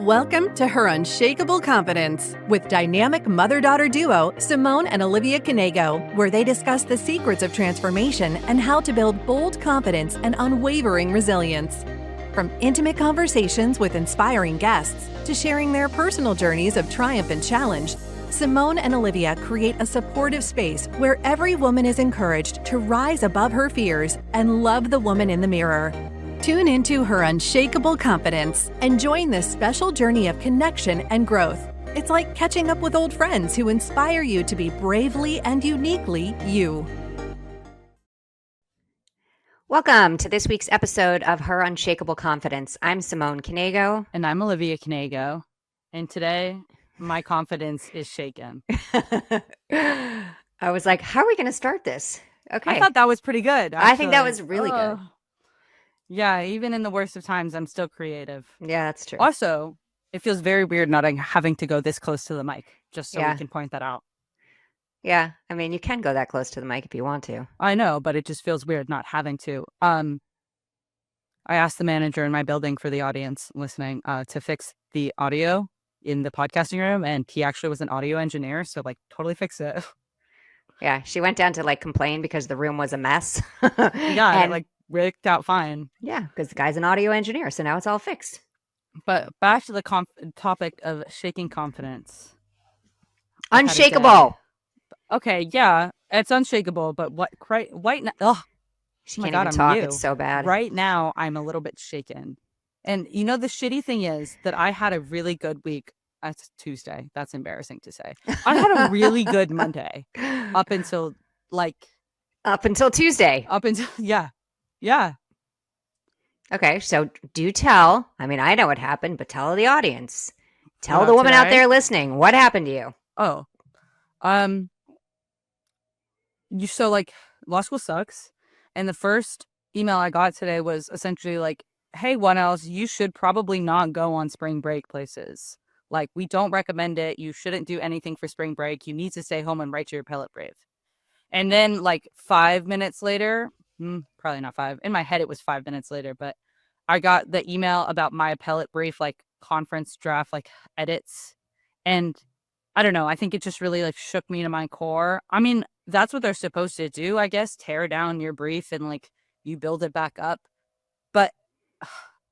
Welcome to Her Unshakeable Confidence with dynamic mother-daughter duo Simone and Olivia Knego, where they discuss the secrets of transformation and how to build bold confidence and unwavering resilience. From intimate conversations with inspiring guests to sharing their personal journeys of triumph and challenge, Simone and Olivia create a supportive space where every woman is encouraged to rise above her fears and love the woman in the mirror. Tune into Her Unshakeable Confidence and join this special journey of connection and growth. It's like catching up with old friends who inspire you to be bravely and uniquely you. Welcome to this week's episode of Her Unshakeable Confidence. I'm Simone Knego. And I'm Olivia Knego. And today, my confidence is shaken. I was like, how are we going to start this? Okay. I thought that was pretty good. Actually. I think that was really good. Yeah, even in the worst of times, I'm still creative. Yeah, that's true. Also, it feels very weird not having to go this close to the mic, just so we can point that out. Yeah, I mean, you can go that close to the mic if you want to. I know, but it just feels weird not having to. I asked the manager in my building for the audience listening to fix the audio in the podcasting room, and he actually was an audio engineer, so totally fix it. Yeah, she went down to complain because the room was a mess. Yeah, and it worked out fine. Yeah, because the guy's an audio engineer, so now it's all fixed. But back to the topic of shaking confidence. Unshakable. Okay, yeah, it's unshakable, but She can't even talk. It's so bad. Right now, I'm a little bit shaken. And the shitty thing is that I had a really good week. That's Tuesday. That's embarrassing to say. I had a really good Monday up until Tuesday. Yeah. Okay, so do tell. I mean, I know what happened, but tell the audience. Tell the woman out there listening what happened to you. Oh, law school sucks, and the first email I got today was essentially like, "Hey, one else, you should probably not go on spring break places. We don't recommend it. You shouldn't do anything for spring break. You need to stay home and write your appellate brief." And then 5 minutes later. Probably not 5. In my head, it was 5 minutes later, but I got the email about my appellate brief, conference draft, edits. And I don't know. I think it just really shook me to my core. I mean, that's what they're supposed to do, I guess. Tear down your brief and you build it back up. But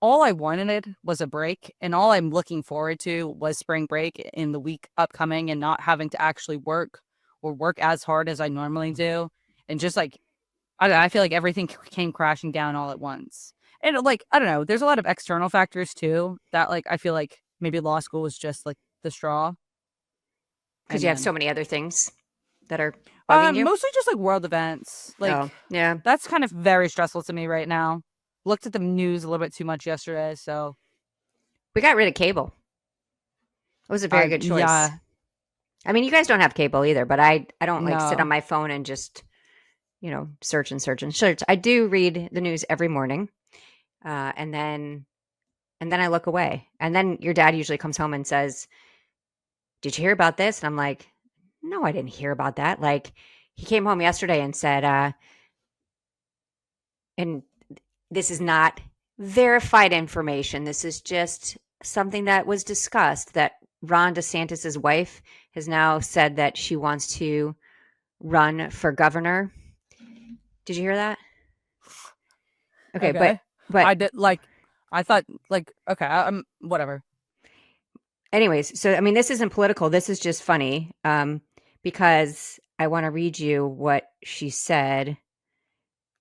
all I wanted was a break. And all I'm looking forward to was spring break in the week upcoming and not having to actually work or work as hard as I normally do. And just I feel like everything came crashing down all at once. And I don't know, there's a lot of external factors too that I feel like maybe law school was just the straw. Because you have so many other things that are bugging you? Mostly just world events. Yeah. That's kind of very stressful to me right now. Looked at the news a little bit too much yesterday, so. We got rid of cable. It was a very good choice. Yeah. I mean, you guys don't have cable either, but I don't sit on my phone and just search and search and search. I do read the news every morning, and then I look away. And then your dad usually comes home and says, "Did you hear about this?" And I'm like, "No, I didn't hear about that." He came home yesterday and said, and this is not verified information. This is just something that was discussed, that Ron DeSantis's wife has now said that she wants to run for governor. Did you hear that? Okay. But I did I thought okay, whatever. Anyways, so I mean, this isn't political. This is just funny because I want to read you what she said,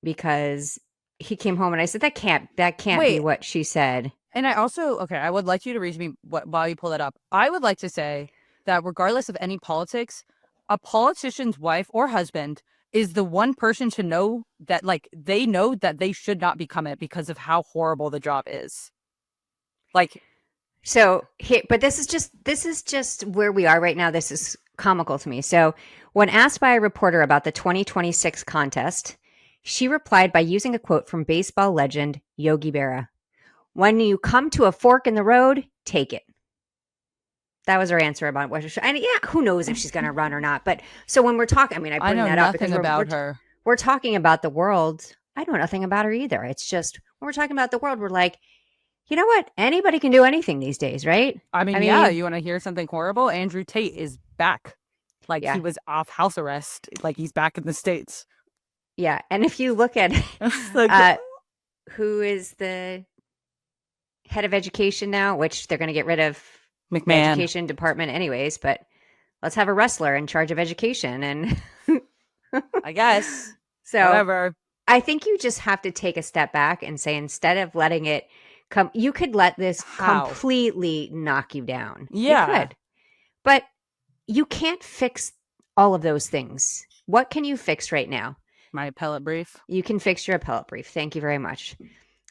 because he came home and I said that can't be what she said. And I also I would like you to read me while you pull that up. I would like to say that regardless of any politics, a politician's wife or husband is the one person to know that they know that they should not become it because of how horrible the job is. So here, but this is just where we are right now. This is comical to me. So when asked by a reporter about the 2026 contest, she replied by using a quote from baseball legend Yogi Berra. "When you come to a fork in the road, take it." That was her answer about what she, and who knows if she's going to run or not. But so when we're talking, I mean, I bring that up because we're talking about the world. I know nothing about her either. It's just when we're talking about the world, we're like, You know what? Anybody can do anything these days, right? I mean, yeah, you want to hear something horrible? Andrew Tate is back. Like, he Yeah. was off house arrest. Like, he's back in the States. Yeah. And if you look at Like, who is the head of education now, which they're going to get rid of the McMahon. education department anyways, but let's have a wrestler in charge of education. And I guess. so Whatever. I think you just have to take a step back and say, instead of letting it come, you could let this How? completely knock you down. Yeah. You could. But you can't fix all of those things. What can you fix right now? My appellate brief. You can fix your appellate brief. Thank you very much.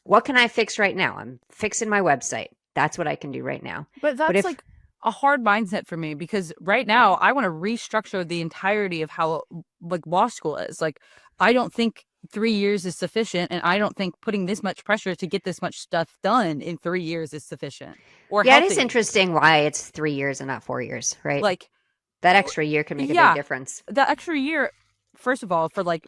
What can I fix right now? I'm fixing my website. That's what I can do right now. But that's like a hard mindset for me, because right now I want to restructure the entirety of how like law school is. Like, I don't think 3 years is sufficient, and I don't think putting this much pressure to get this much stuff done in 3 years is sufficient. Or yeah, healthy. it is interesting why it's 3 years and not 4 years, right? Like, that extra year can make a big difference. The extra year, first of all, for like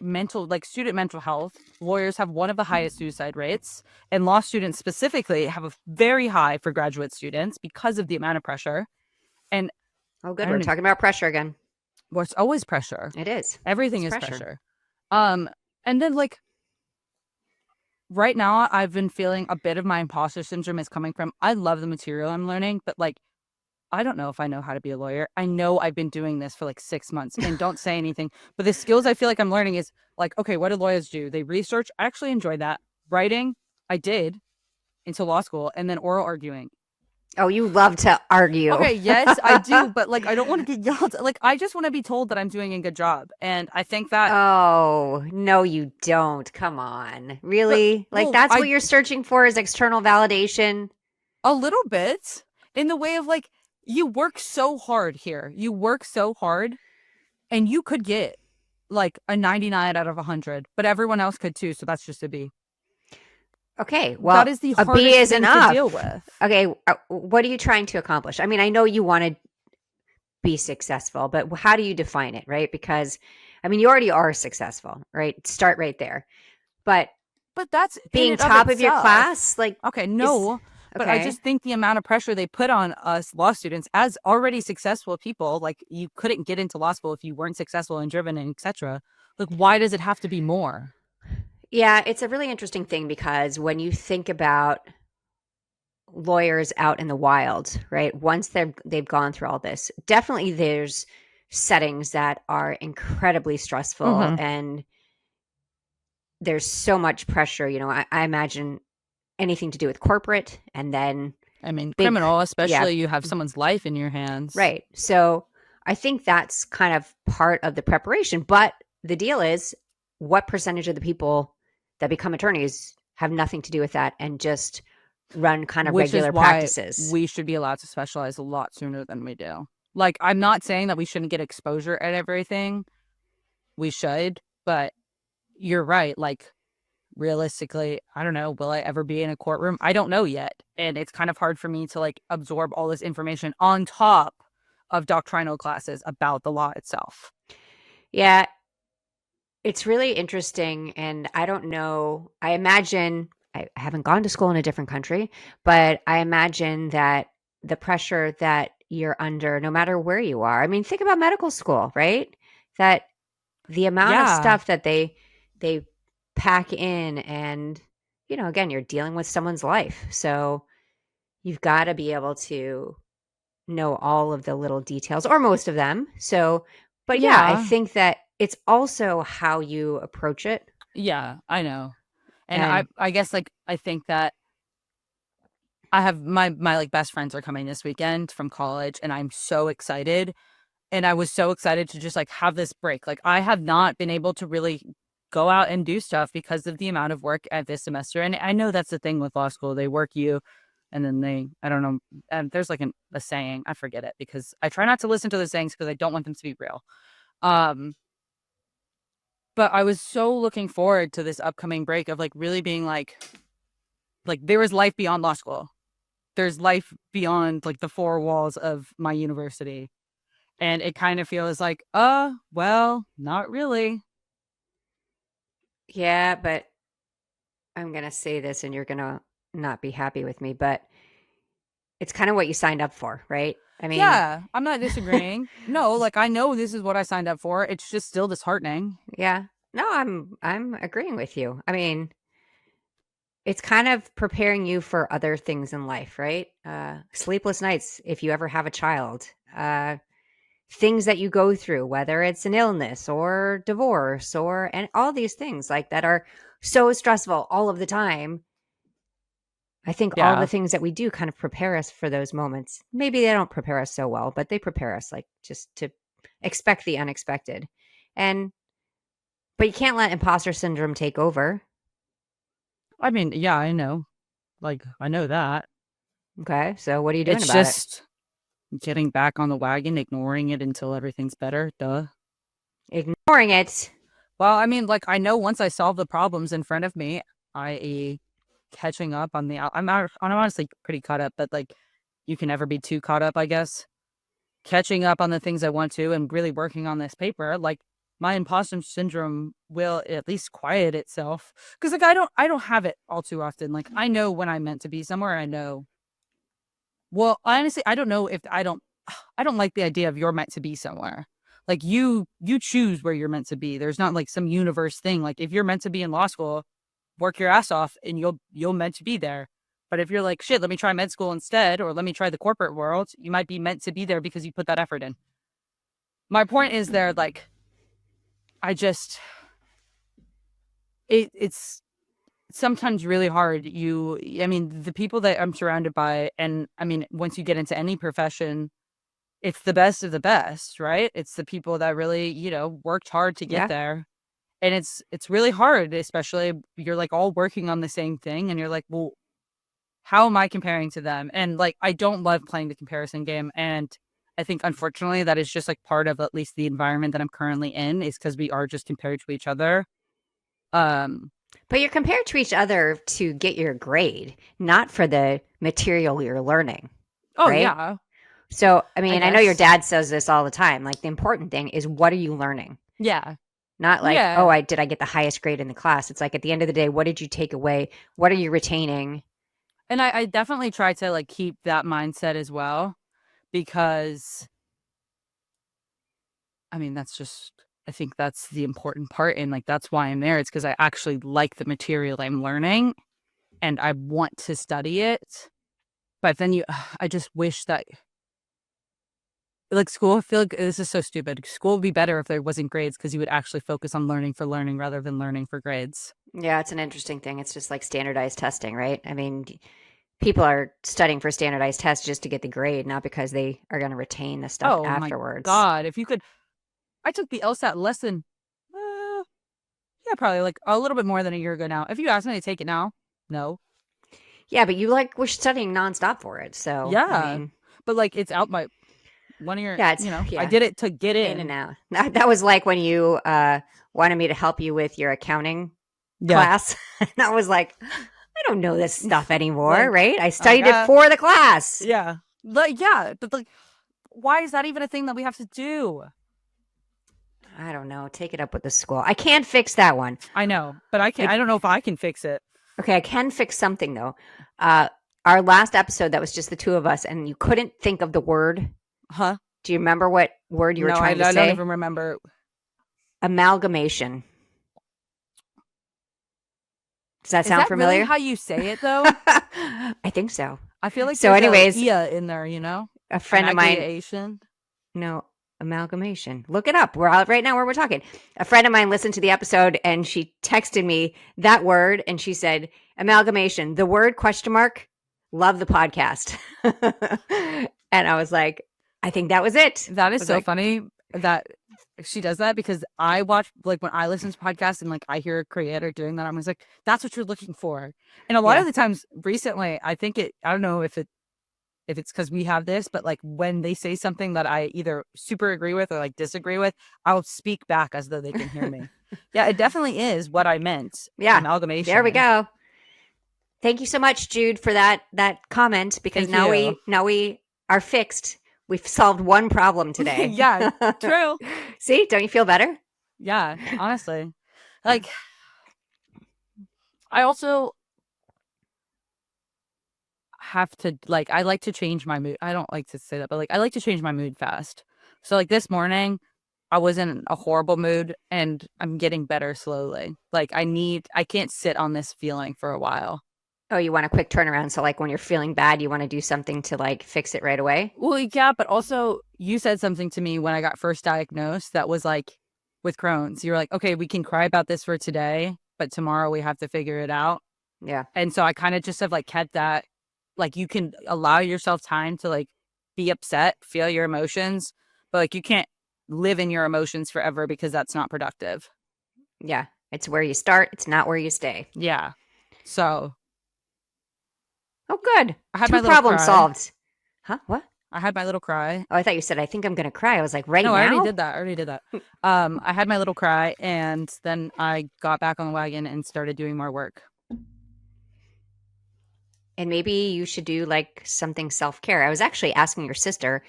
student mental health, lawyers have one of the highest suicide rates, and law students specifically have a very high for graduate students because of the amount of pressure. And oh, good, we're talking about pressure again. Well, it's always pressure. It is. Everything is pressure. And then like right now, I've been feeling a bit of my imposter syndrome is coming from, I love the material I'm learning, but like, I don't know if I know how to be a lawyer. I know I've been doing this for like 6 months, and don't say anything. But the skills I feel like I'm learning is like, okay, what do lawyers do? They research. I actually enjoyed that. Writing, I did into law school, and then oral arguing. Oh, you love to argue. Okay, yes, I do. But like, I don't want to get yelled at. Like, I just want to be told that I'm doing a good job. And I think that. Oh, no, you don't. Come on. Really? But, that's what you're searching for, is external validation? A little bit. In the way of like, you work so hard here. You work so hard, and you could get like a 99 out of 100, but everyone else could too. So that's just a B. Okay, well, that is the hardest B is thing enough to deal with. Okay, what are you trying to accomplish? I mean, I know you want to be successful, but how do you define it, right? Because, I mean, you already are successful, right? Start right there. But that's being top of your class, like, okay, no. But I just think the amount of pressure they put on us law students as already successful people, like, you couldn't get into law school if you weren't successful and driven and etc. Like, why does it have to be more? Yeah, it's a really interesting thing, because when you think about lawyers out in the wild, right? Once they've gone through all this, definitely there's settings that are incredibly stressful, and there's so much pressure. You know, I imagine anything to do with corporate, and then criminal, especially, you have someone's life in your hands. Right. So I think that's kind of part of the preparation. But the deal is, what percentage of the people that become attorneys have nothing to do with that and just run kind of regular practices? We should be allowed to specialize a lot sooner than we do. Like, I'm not saying that we shouldn't get exposure at everything. We should, but you're right. Like, realistically, I don't know, will I ever be in a courtroom? I don't know yet. And it's kind of hard for me to like absorb all this information on top of doctrinal classes about the law itself. Yeah, it's really interesting. And I don't know, I imagine, I haven't gone to school in a different country, but I imagine that the pressure that you're under, no matter where you are, I mean, think about medical school, right? That the amount of stuff that they pack in, and, you know, again, you're dealing with someone's life. So you've got to be able to know all of the little details, or most of them. So, but yeah, I think that it's also how you approach it. Yeah, I know. And I guess, like, I think that I have my like best friends are coming this weekend from college, and I'm so excited. And I was so excited to just like have this break. Like, I have not been able to really go out and do stuff because of the amount of work at this semester. And I know that's the thing with law school. They work you, and then I don't know. And there's like a saying, I forget it, because I try not to listen to the sayings because I don't want them to be real. But I was so looking forward to this upcoming break of like really being like there is life beyond law school. There's life beyond like the four walls of my university. And it kind of feels like, well, not really. Yeah, but I'm going to say this, and you're going to not be happy with me, but it's kind of what you signed up for, right? I mean, Yeah, I'm not disagreeing. No, like I know this is what I signed up for. It's just still disheartening. yeah. No, I'm agreeing with you. I mean, it's kind of preparing you for other things in life, right? Sleepless nights, if you ever have a child, things that you go through, whether it's an illness or divorce and all these things like that are so stressful all of the time. I think all the Yeah. things that we do kind of prepare us for those moments. Maybe they don't prepare us so well, but they prepare us like just to expect the unexpected. And but you can't let imposter syndrome take over. I mean, yeah, I know. Like, I know that. Okay? So what are you doing It's about it? just getting back on the wagon, ignoring it until everything's better. Duh. Ignoring it. Well, I mean, like, I know once I solve the problems in front of me, i.e., catching up on I'm honestly pretty caught up, but like, you can never be too caught up, I guess. Catching up on the things I want to and really working on this paper, like, my imposter syndrome will at least quiet itself. Because like, I don't have it all too often. Like, I know when I'm meant to be somewhere. I know. Well, honestly, I don't know if I don't like the idea of you're meant to be somewhere. Like you choose where you're meant to be. There's not like some universe thing. Like if you're meant to be in law school, work your ass off and you'll meant to be there. But if you're like, shit, let me try med school instead, or let me try the corporate world, you might be meant to be there because you put that effort in. My point is there, like, I just it's sometimes really hard. I mean, the people that I'm surrounded by, and I mean, once you get into any profession, it's the best of the best, right? It's the people that really, worked hard to get Yeah. there. And it's really hard, especially you're like all working on the same thing and you're like, well, how am I comparing to them? And like, I don't love playing the comparison game. And I think unfortunately that is just like part of at least the environment that I'm currently in, is because we are just compared to each other. But you're compared to each other to get your grade, not for the material you're learning, Oh right? yeah, So, I I mean, I know your guess. dad says this all the time. Like the important thing is what are you learning? Yeah. Not like, oh, Yeah. did I get the highest grade in the class? It's like at the end of the day, what did you take away? What are you retaining? And I definitely try to like keep that mindset as well, because I mean, I think that's the important part. And like, that's why I'm there. It's because I actually like the material I'm learning and I want to study it. But then I just wish that like school, I feel like this is so stupid. School would be better if there wasn't grades, because you would actually focus on learning for learning rather than learning for grades. Yeah, it's an interesting thing. It's just like standardized testing, right? I mean, people are studying for standardized tests just to get the grade, not because they are going to retain the stuff Oh my afterwards. God. If you could, I took the LSAT lesson. Yeah, probably like a little bit more than a year ago now. If you ask me to take it now, no. Yeah, but you like were studying nonstop for it. So, I Yeah. mean, But like, it's out my one of your, yeah, it's, I yeah, did it to get in and in. out. That was like when you wanted me to help you with your accounting Yeah. class. And I was like, I don't know this stuff anymore, Like, right? I I studied it got, for the class. yeah. Like, yeah. But like, why is that even a thing that we have to do? I don't know. Take it up with the school. I can't fix that one. I know, but I don't know if I can fix it. Okay, I can fix something though. Our last episode that was just the two of us, and you couldn't think of the word. Huh? Do you remember what word you were No, trying to I don't say? even remember. Amalgamation. Does that Is sound that really familiar? how you say it though? I think so. I feel like So, there's anyways, a ia in there, a friend of mine. Amalgamation. No, amalgamation. Look it up. We're out right now where we're talking. A friend of mine listened to the episode and she texted me that word and she said, amalgamation, the word question mark, love the podcast. And I was like, I think that was it. That I is was so like, funny that she does that, because I watch, like, when I listen to podcasts and like I hear a creator doing that, I'm always like, that's what you're looking for. And a lot Yeah. of the times recently, I don't know if it's because we have this, but like when they say something that I either super agree with or like disagree with, I'll speak back as though they can hear me. Yeah, it definitely is what I meant. Yeah. Amalgamation. There we go. Thank you so much, Jude, for that comment, because Thank now we are fixed. We've solved one problem today. Yeah, true. See, don't you feel better? Yeah, honestly. Like, I also, have to, like, I like to change my mood. I don't like to say that, but like I like to change my mood fast. So like this morning, I was in a horrible mood and I'm getting better slowly. Like I can't sit on this feeling for a while. Oh, you want a quick turnaround. So like when you're feeling bad, you want to do something to like fix it right away? Well, yeah, but also you said something to me when I got first diagnosed that was like with Crohn's. You're like, okay, we can cry about this for today, but tomorrow we have to figure it out. Yeah. And so I kind of just have like kept that, like you can allow yourself time to like be upset, feel your emotions, but like you can't live in your emotions forever because that's not productive. Yeah. It's where you start. It's not where you stay. Yeah. So Oh, good. I had my 2 little problems cry. solved. Huh? What? I had my little cry. Oh, I thought you said, I think I'm going to cry. I was like, right No, now? I already did that. I already did that. I had my little cry and then I got back on the wagon and started doing more work. And maybe you should do like something self-care. I was actually asking your sister,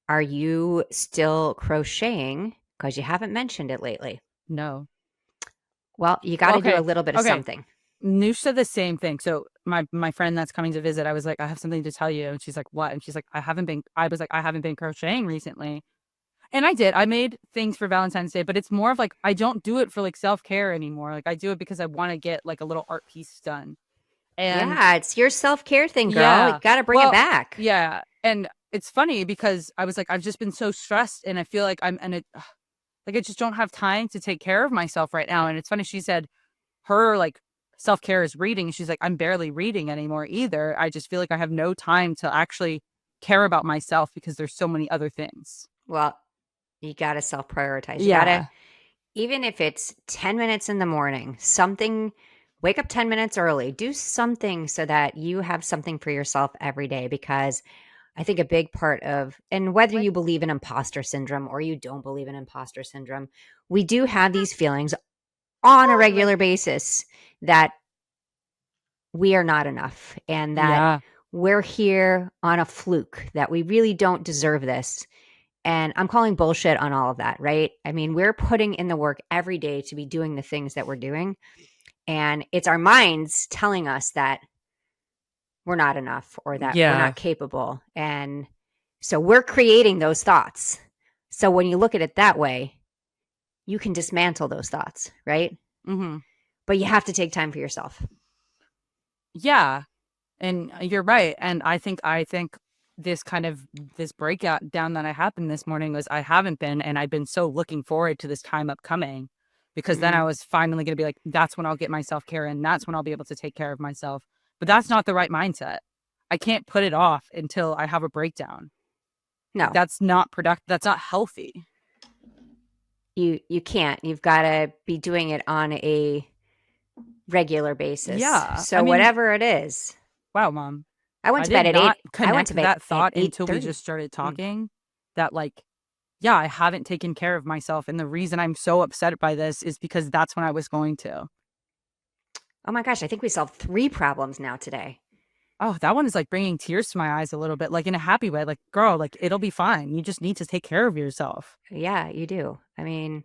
are you still crocheting? Because you haven't mentioned it lately. No. Well, you got to do Okay. a little bit of Okay. something. Noosh said the same thing. So my friend that's coming to visit, I was like, I have something to tell you. And she's like, what? And she's like, I was like, I haven't been crocheting recently. And I did. I made things for Valentine's Day, but it's more of like, I don't do it for like self-care anymore. Like I do it because I want to get like a little art piece done. And Yeah, it's your self-care thing, girl. yeah, You got to bring it well, back. yeah. And it's funny because I was like, I've just been so stressed and I feel like like I just don't have time to take care of myself right now. And it's funny. She said her like self-care is reading. She's like, I'm barely reading anymore either. I just feel like I have no time to actually care about myself because there's so many other things. Well, you got to self-prioritize. You got Yeah. to, even if it's 10 minutes in the morning, something, wake up 10 minutes early, do something so that you have something for yourself every day. Because I think a big part of, and whether you believe in imposter syndrome or you don't believe in imposter syndrome, we do have these feelings on a regular basis that we are not enough and that Yeah. we're here on a fluke, that we really don't deserve this. And I'm calling bullshit on all of that, right? I mean, we're putting in the work every day to be doing the things that we're doing. And it's our minds telling us that we're not enough or that we're Yeah. not capable. And so we're creating those thoughts. So when you look at it that way, you can dismantle those thoughts, right? Mm-hmm. But you have to take time for yourself. Yeah. And you're right. And I think this breakout down that I happened this morning was I haven't been, and I've been so looking forward to this time upcoming because then Mm-hmm. I was finally going to be like, that's when I'll get my self-care and that's when I'll be able to take care of myself. But that's not the right mindset. I can't put it off until I have a breakdown. No, That's not productive. That's not healthy. you can't. You've got to be doing it on a regular basis. Yeah. So I mean, whatever it is. wow, Mom. I went I to bed did at 8. not I went to connect bed that at thought until we 8:30. just started talking that like, yeah, I haven't taken care of myself. And the reason I'm so upset by this is because that's when I was going to. Oh my gosh, I think we solved 3 problems now today. Oh, that one is like bringing tears to my eyes a little bit, like in a happy way. Like, girl, like it'll be fine. You just need to take care of yourself. Yeah, you do. I mean,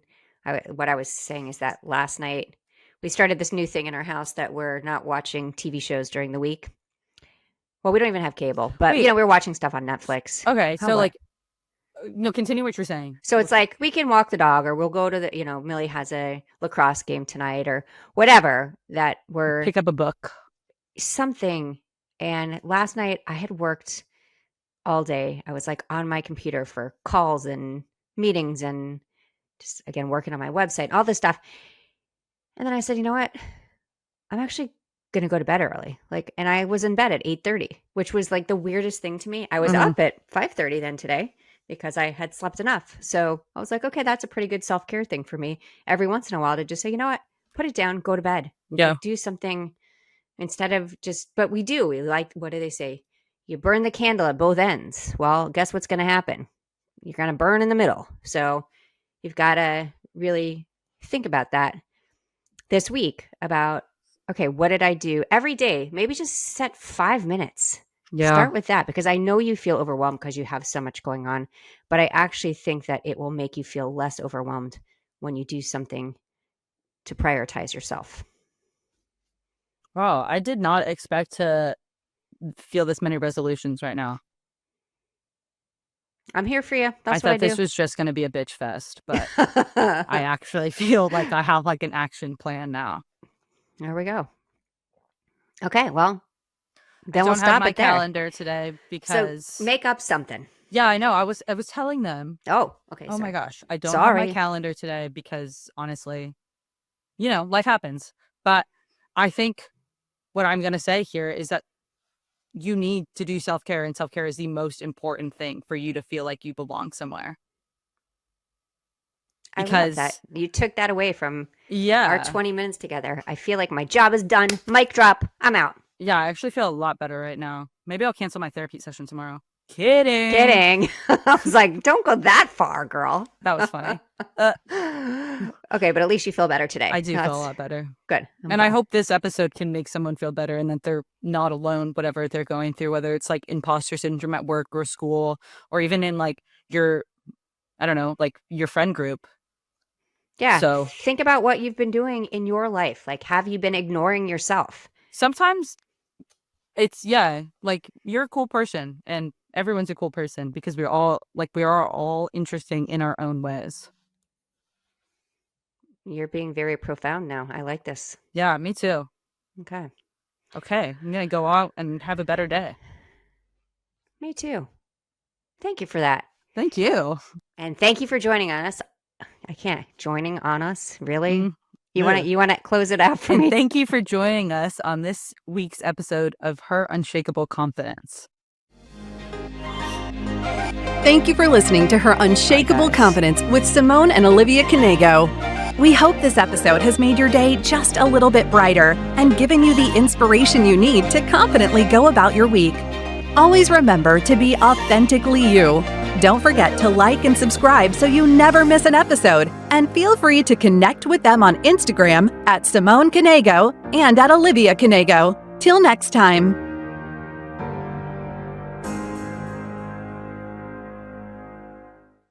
what I was saying is that last night we started this new thing in our house that we're not watching TV shows during the week. Well, we don't even have cable, but Wait. we're watching stuff on Netflix. Okay, How so what? like, no, continue what you're saying. So it's like we can walk the dog or we'll go to the, Millie has a lacrosse game tonight or whatever that we're Pick up a book. something. And last night I had worked all day. I was like on my computer for calls and meetings and just again working on my website, all this stuff. And then I said, you know what? I'm actually going to go to bed early. Like, and I was in bed at 8:30, which was like the weirdest thing to me. I was Mhm. up at 5:30 then today because I had slept enough. So I was like, okay, that's a pretty good self-care thing for me every once in a while to just say, you know what? Put it down, go to bed. Yeah. Like, do something instead of just, but we do. We like, what do they say? You burn the candle at both ends. Well, guess what's going to happen? You're going to burn in the middle. So you've got to really think about that this week about, okay, what did I do every day? Maybe just set 5 minutes. Yeah. Start with that because I know you feel overwhelmed because you have so much going on, but I actually think that it will make you feel less overwhelmed when you do something to prioritize yourself. Wow, I did not expect to feel this many resolutions right now. I'm here for you. That's I what I thought this do. was just going to be a bitch fest, but I actually feel like I have like an action plan now. There we go. Okay, well, then I we'll don't have stop my it there. calendar today because So make up something. yeah, I know. I was telling them. Oh, okay. Oh my sorry. gosh, I don't have my calendar today because honestly, life happens. But I think what I'm going to say here is that you need to do self-care, and self-care is the most important thing for you to feel like you belong somewhere. Because I love that. You took that away from our 20 minutes together. I feel like my job is done. Mic drop. I'm out. Yeah, I actually feel a lot better right now. Maybe I'll cancel my therapy session tomorrow. Kidding. I was like, don't go that far, girl. That was funny. Okay, but at least you feel better today. I do feel a lot better. Good. And I hope this episode can make someone feel better and that they're not alone, whatever they're going through, whether it's like imposter syndrome at work or school, or even in like your, I don't know, like your friend group. Yeah. So think about what you've been doing in your life. Like, have you been ignoring yourself? Sometimes it's, like you're a cool person and everyone's a cool person because we are all interesting in our own ways. You're being very profound now. I like this. Yeah, me too. Okay. I'm going to go out and have a better day. Me too. Thank you for that. Thank you. And thank you for joining us. I can't. Joining on us? Really? You Yeah. want to close it out for And me? thank you for joining us on this week's episode of Her Unshakeable Confidence. Thank you for listening to Her Unshakable Confidence with Simone and Olivia Knego. We hope this episode has made your day just a little bit brighter and given you the inspiration you need to confidently go about your week. Always remember to be authentically you. Don't forget to like and subscribe so you never miss an episode. And feel free to connect with them on Instagram at Simone Knego and at Olivia Knego. Till next time.